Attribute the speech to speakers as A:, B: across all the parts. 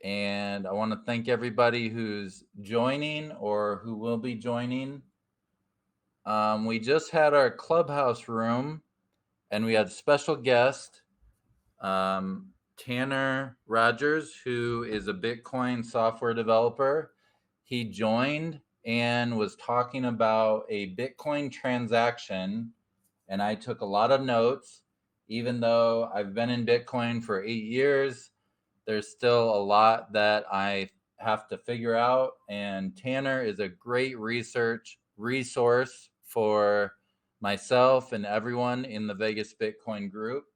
A: And I want to thank everybody who's joining or who will be joining. We just had our clubhouse room and we had a special guest, Tanner Rogers, who is a Bitcoin software developer. He joined and was talking about a Bitcoin transaction, and I took a lot of notes. Even though I've been in Bitcoin for 8 years, there's still a lot that I have to figure out. And Tanner is a great research resource for myself and everyone in the Vegas Bitcoin group.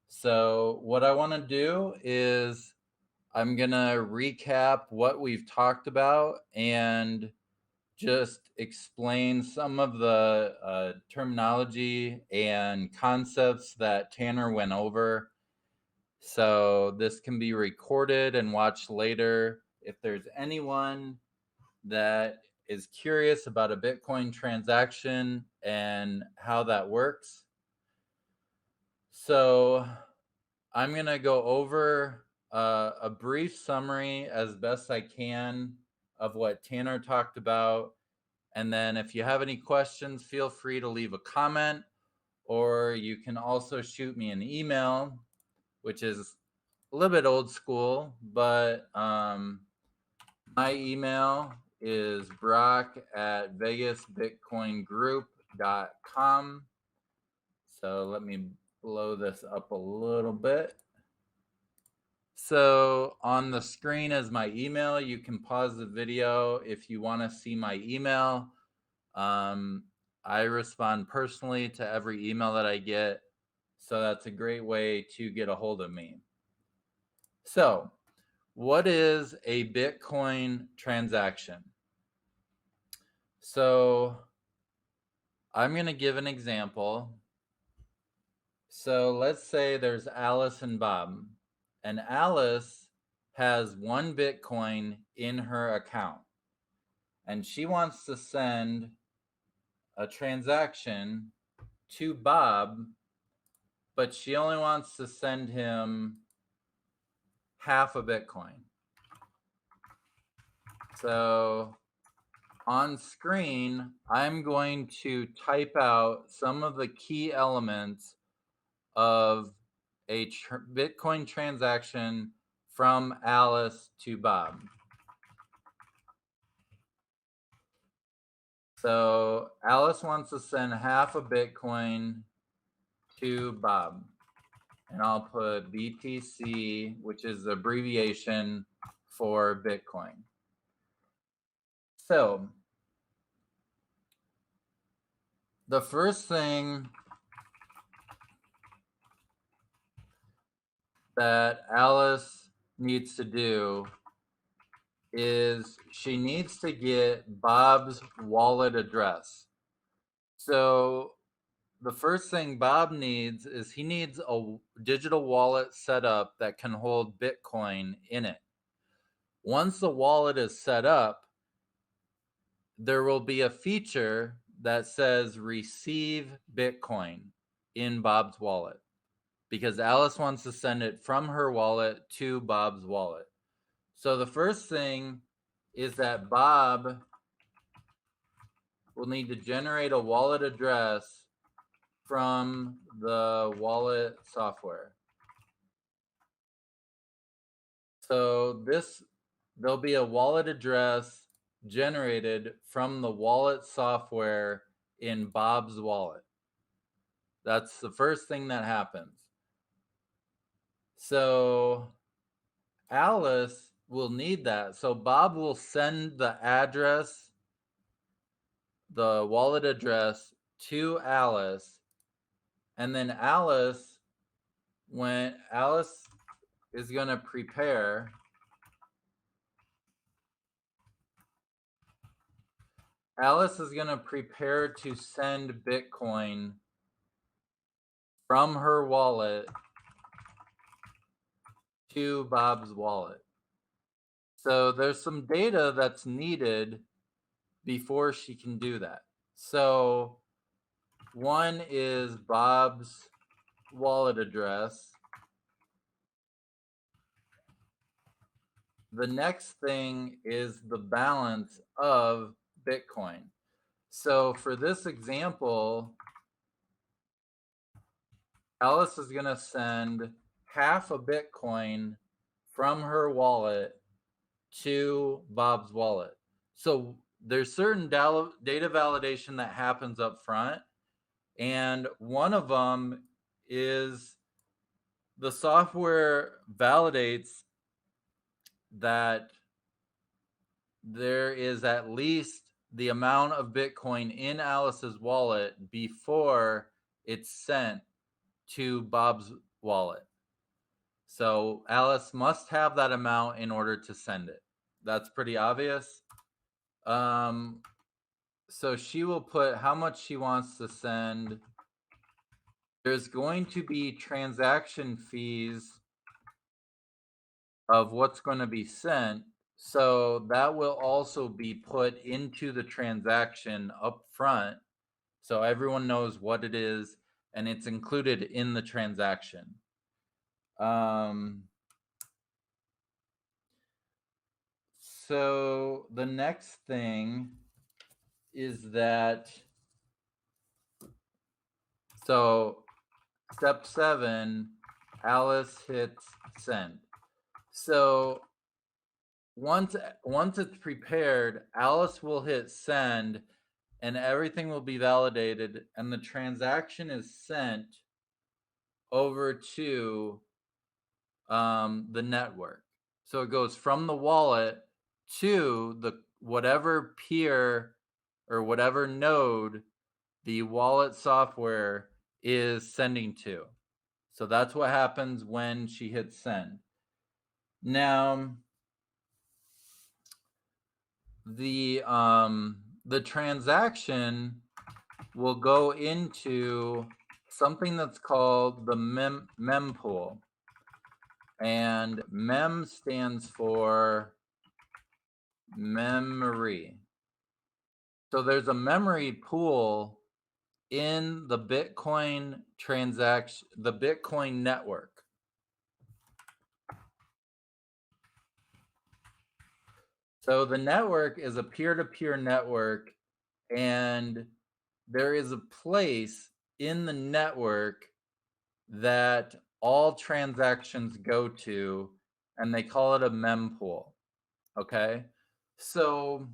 A: So, what I want to do is I'm going to recap what we've talked about and just explain some of the terminology and concepts that Tanner went over. So this can be recorded and watched later. If there's anyone that is curious about a Bitcoin transaction and how that works. So I'm going to go over a brief summary as best I can of what Tanner talked about. And then if you have any questions, feel free to leave a comment, or you can also shoot me an email, which is a little bit old school, but my email is brock@vegasbitcoingroup.com. So let me blow this up a little bit. So on the screen is my email. You can pause the video if you want to see my email. I respond personally to every email that I get, so that's a great way to get a hold of me. So, what is a Bitcoin transaction? So, I'm going to give an example. So, let's say there's Alice and Bob, and Alice has 1 Bitcoin in her account, and she wants to send a transaction to Bob, but she only wants to send him half a Bitcoin. So on screen, I'm going to type out some of the key elements of a Bitcoin transaction from Alice to Bob. So Alice wants to send half a Bitcoin to Bob. And I'll put BTC, which is the abbreviation for Bitcoin. So the first thing that Alice needs to do is she needs to get Bob's wallet address. So the first thing Bob needs is he needs a digital wallet set up that can hold Bitcoin in it. Once the wallet is set up, there will be a feature that says receive Bitcoin in Bob's wallet, because Alice wants to send it from her wallet to Bob's wallet. So the first thing is that Bob will need to generate a wallet address from the wallet software. So there'll be a wallet address generated from the wallet software in Bob's wallet. That's the first thing that happens. So Alice will need that. So Bob will send the address, the wallet address, to Alice. And then when Alice is going to prepare, to send Bitcoin from her wallet to Bob's wallet. So there's some data that's needed before she can do that. So one is Bob's wallet address. the next thing is the balance of Bitcoin. So for this example, Alice is going to send half a Bitcoin from her wallet to Bob's wallet. So there's certain data validation that happens up front. And one of them is the software validates that there is at least the amount of Bitcoin in Alice's wallet before it's sent to Bob's wallet. So Alice must have that amount in order to send it. That's pretty obvious. So she will put how much she wants to send. There's going to be transaction fees of what's going to be sent. So that will also be put into the transaction up front. So everyone knows what it is and it's included in the transaction. So the next thing is that, so step 7, Alice hits send. So once it's prepared, Alice will hit send and everything will be validated and the transaction is sent over to the network. So it goes from the wallet to the whatever peer or whatever node the wallet software is sending to. So that's what happens when she hits send. Now, the transaction will go into something that's called the mempool. And mem stands for memory. So there's a memory pool in the Bitcoin transaction, the Bitcoin network. So the network is a peer-to-peer network, and there is a place in the network that all transactions go to, and they call it a mempool. Okay? So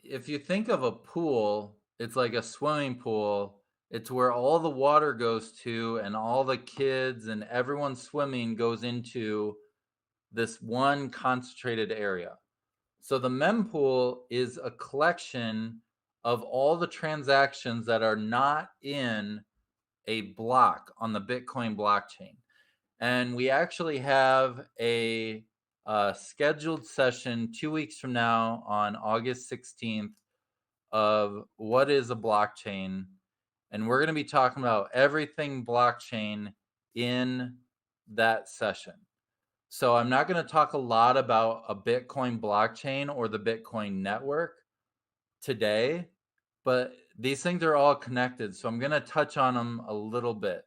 A: if you think of a pool, it's like a swimming pool. It's where all the water goes to, and all the kids and everyone swimming goes into this one concentrated area. So the mempool is a collection of all the transactions that are not in a block on the Bitcoin blockchain. And we actually have a scheduled session 2 weeks from now on August 16th of what is a blockchain. And we're going to be talking about everything blockchain in that session. So I'm not going to talk a lot about a Bitcoin blockchain or the Bitcoin network today, but these things are all connected. So I'm going to touch on them a little bit.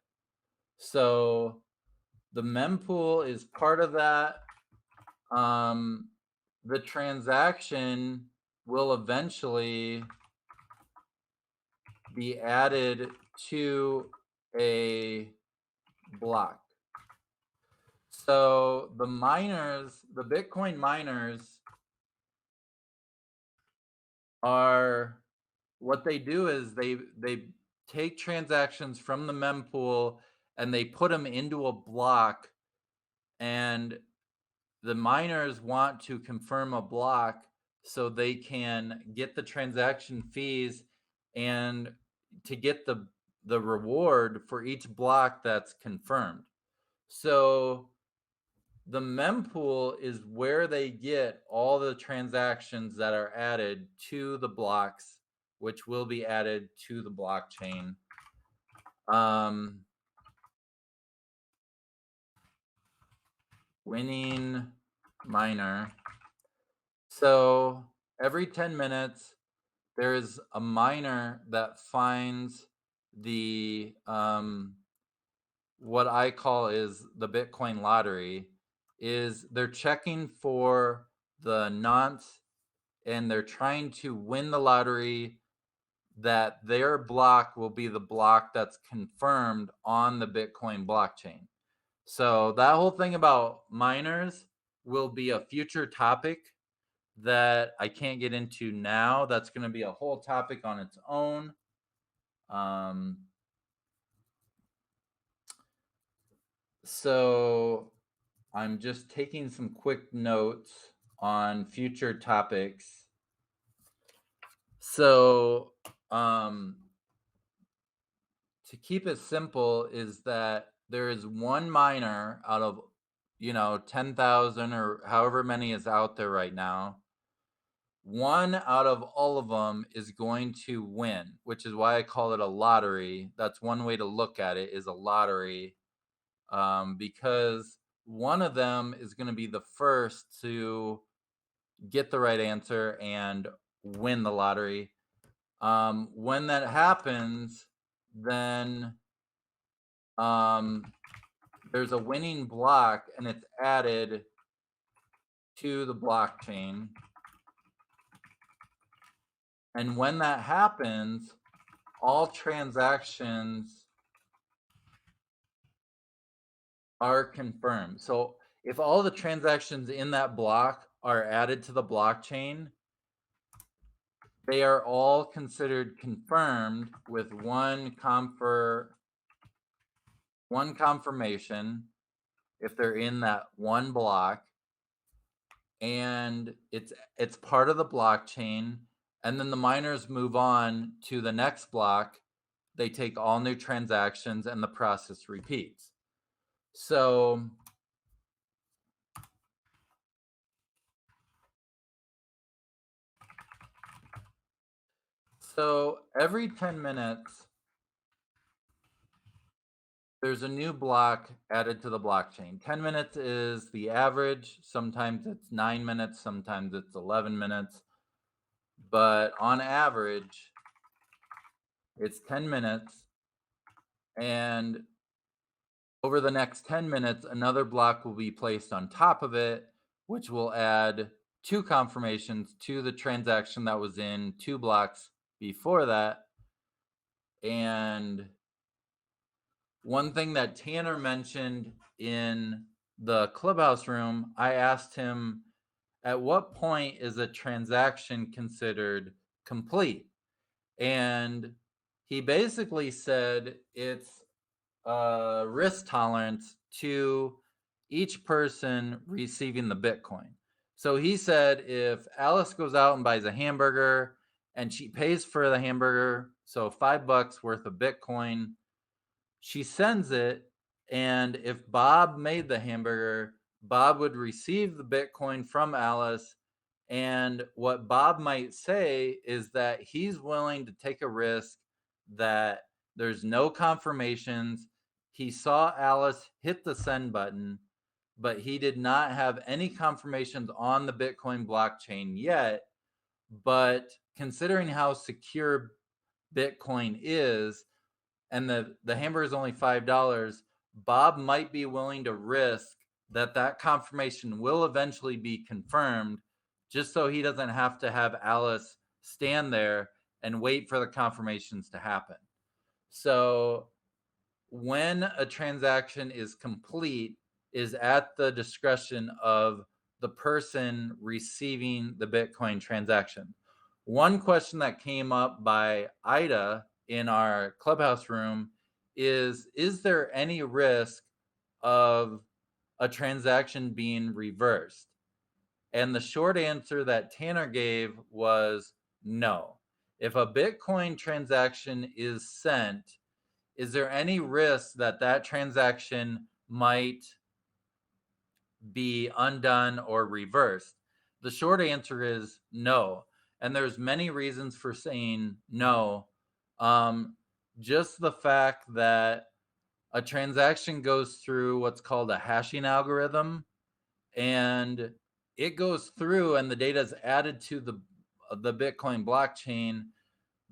A: So the mempool is part of that. The transaction will eventually be added to a block. So the miners, the Bitcoin miners, are, what they do is they take transactions from the mempool and they put them into a block, and the miners want to confirm a block so they can get the transaction fees and to get the reward for each block that's confirmed. So the mempool is where they get all the transactions that are added to the blocks, which will be added to the blockchain. Winning miner. So every 10 minutes, there is a miner that finds the what I call is the Bitcoin lottery. is they're checking for the nonce, and they're trying to win the lottery that their block will be the block that's confirmed on the Bitcoin blockchain. So that whole thing about miners will be a future topic that I can't get into now. That's going to be a whole topic on its own. So I'm just taking some quick notes on future topics. So to keep it simple is that there is one miner out of 10,000 or however many is out there right now. One out of all of them is going to win, which is why I call it a lottery. That's one way to look at it, is a lottery, because one of them is going to be the first to get the right answer and win the lottery. When that happens, then there's a winning block and it's added to the blockchain. And when that happens, all transactions are confirmed. So if all the transactions in that block are added to the blockchain, they are all considered confirmed with one confirmation if they're in that one block, and it's part of the blockchain. And then the miners move on to the next block. They take all new transactions and the process repeats. So every 10 minutes, there's a new block added to the blockchain. 10 minutes is the average. Sometimes it's 9 minutes, sometimes it's 11 minutes. But on average, it's 10 minutes. And over the next 10 minutes, another block will be placed on top of it, which will add 2 confirmations to the transaction that was in 2 blocks before that. And one thing that Tanner mentioned in the Clubhouse room, I asked him, at what point is a transaction considered complete? And he basically said it's a risk tolerance to each person receiving the Bitcoin. So he said if Alice goes out and buys a hamburger and she pays for the hamburger, so $5 worth of Bitcoin, she sends it, and if Bob made the hamburger, Bob would receive the Bitcoin from Alice. And what Bob might say is that he's willing to take a risk that there's no confirmations. He saw Alice hit the send button, but he did not have any confirmations on the Bitcoin blockchain yet. But considering how secure Bitcoin is, and the hamburger is only $5, Bob might be willing to risk that confirmation will eventually be confirmed, just so he doesn't have to have Alice stand there and wait for the confirmations to happen. So when a transaction is complete is at the discretion of the person receiving the Bitcoin transaction. One question that came up by Ida in our Clubhouse room is there any risk of a transaction being reversed? And the short answer that Tanner gave was no. If a Bitcoin transaction is sent, is there any risk that transaction might be undone or reversed? The short answer is no. And there's many reasons for saying no. Just the fact that a transaction goes through what's called a hashing algorithm, and it goes through and the data is added to the Bitcoin blockchain.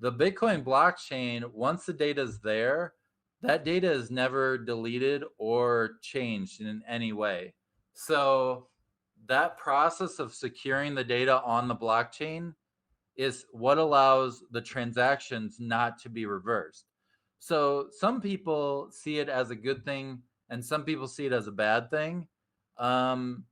A: The Bitcoin blockchain, once the data is there, that data is never deleted or changed in any way. So that process of securing the data on the blockchain is what allows the transactions not to be reversed. So some people see it as a good thing and some people see it as a bad thing. Um,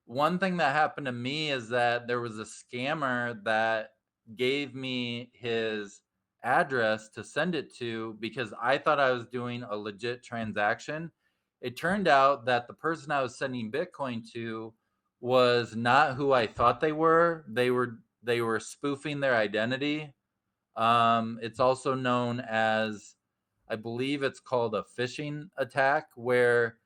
A: One thing that happened to me is that there was a scammer that gave me his address to send it to because I thought I was doing a legit transaction. It turned out that the person I was sending Bitcoin to was not who I thought they were. They were spoofing their identity. It's also known as, I believe it's called a phishing attack, where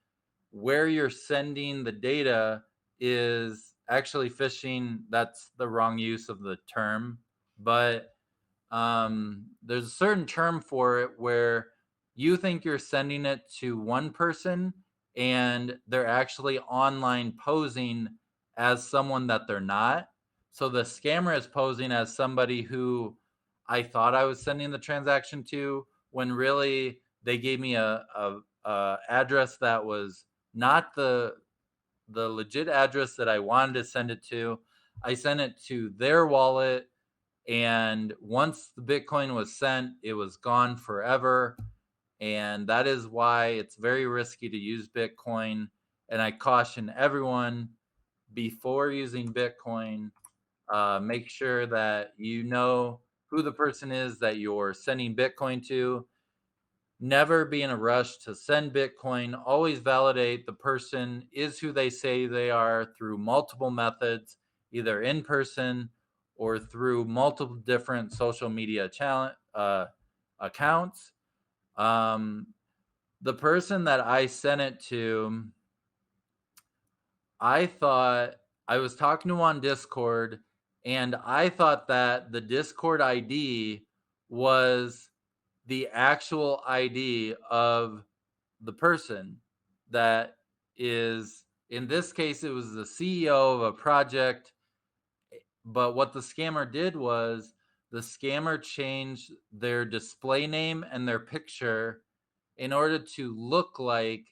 A: you're sending the data is actually phishing. That's the wrong use of the term, but there's a certain term for it where you think you're sending it to one person and they're actually online posing as someone that they're not. So the scammer is posing as somebody who I thought I was sending the transaction to, when really they gave me a address that was not the legit address that I wanted to send it to. I sent it to their wallet, and once the Bitcoin was sent, it was gone forever. And that is why it's very risky to use Bitcoin. And I caution everyone, before using Bitcoin, make sure that you know who the person is that you're sending Bitcoin to. Never be in a rush to send Bitcoin. Always validate the person is who they say they are through multiple methods, either in person or through multiple different social media accounts. Um, the person that I sent it to, I thought I was talking to on Discord, and I thought that the Discord ID was the actual ID of the person that is, in this case, it was the CEO of a project. But what the scammer did was the scammer changed their display name and their picture in order to look like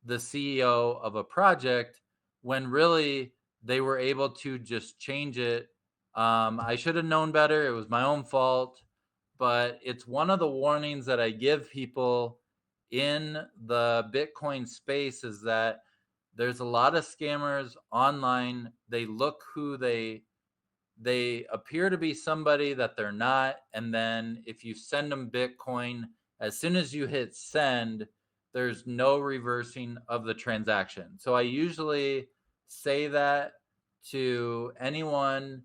A: the CEO of a project, when really they were able to just change it. I should have known better. It was my own fault. But it's one of the warnings that I give people in the Bitcoin space, is that there's a lot of scammers online. They look who they appear to be somebody that they're not, and then if you send them Bitcoin, as soon as you hit send, there's no reversing of the transaction. So I usually say that to anyone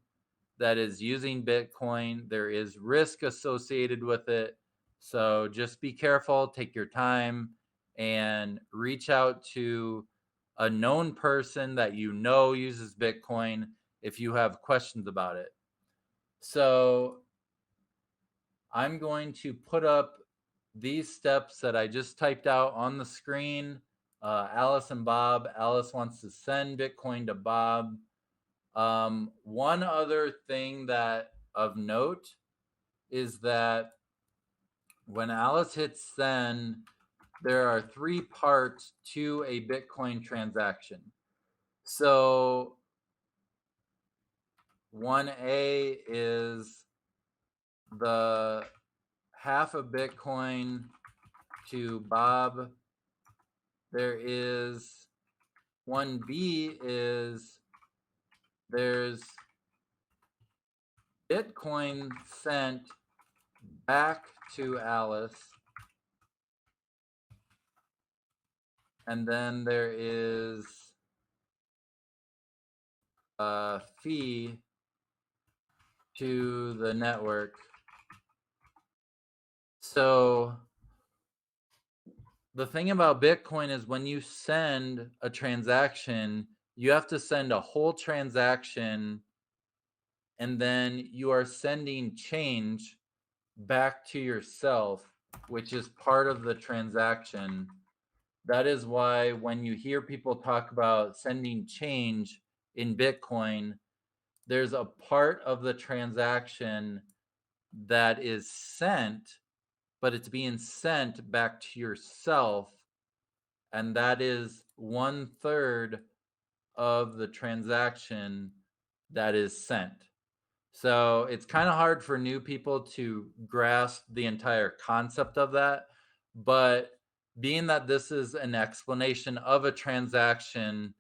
A: that is using Bitcoin. There is risk associated with it, so just be careful, take your time, and reach out to a known person that you know uses Bitcoin if you have questions about it. So I'm going to put up these steps that I just typed out on the screen. Alice and Bob. Alice wants to send Bitcoin to Bob. One other thing that of note is that when Alice hits send, there are 3 parts to a Bitcoin transaction. So 1A is the half a Bitcoin to Bob. There is 1B is there's Bitcoin sent back to Alice. And then there is a fee to the network. So the thing about Bitcoin is, when you send a transaction, you have to send a whole transaction, and then you are sending change back to yourself, which is part of the transaction. That is why when you hear people talk about sending change in Bitcoin, there's a part of the transaction that is sent, but it's being sent back to yourself. And that is 1/3 of the transaction that is sent. So it's kind of hard for new people to grasp the entire concept of that. But being that this is an explanation of a transaction,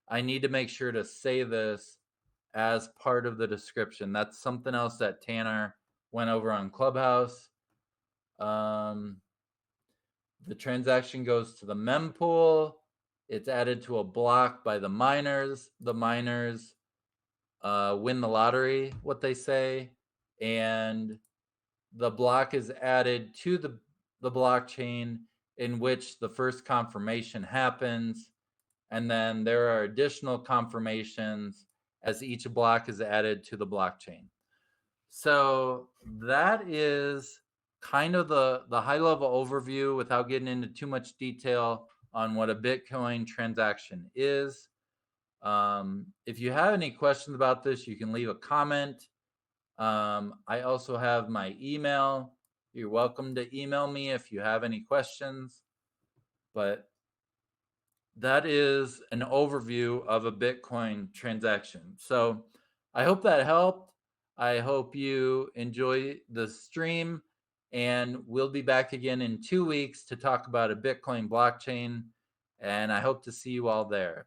A: I need to make sure to say this as part of the description. That's something else that Tanner went over on Clubhouse. Um, the transaction goes to the mempool. It's added to a block by the miners. The miners win the lottery, what they say, and the block is added to the blockchain in which the first confirmation happens, and then there are additional confirmations as each block is added to the blockchain. So that is kind of the high level overview without getting into too much detail on what a Bitcoin transaction is. If you have any questions about this, you can leave a comment. I also have my email. You're welcome to email me if you have any questions. But that is an overview of a Bitcoin transaction. So I hope that helped. I hope you enjoy the stream, and we'll be back again in 2 weeks to talk about a Bitcoin blockchain. And I hope to see you all there.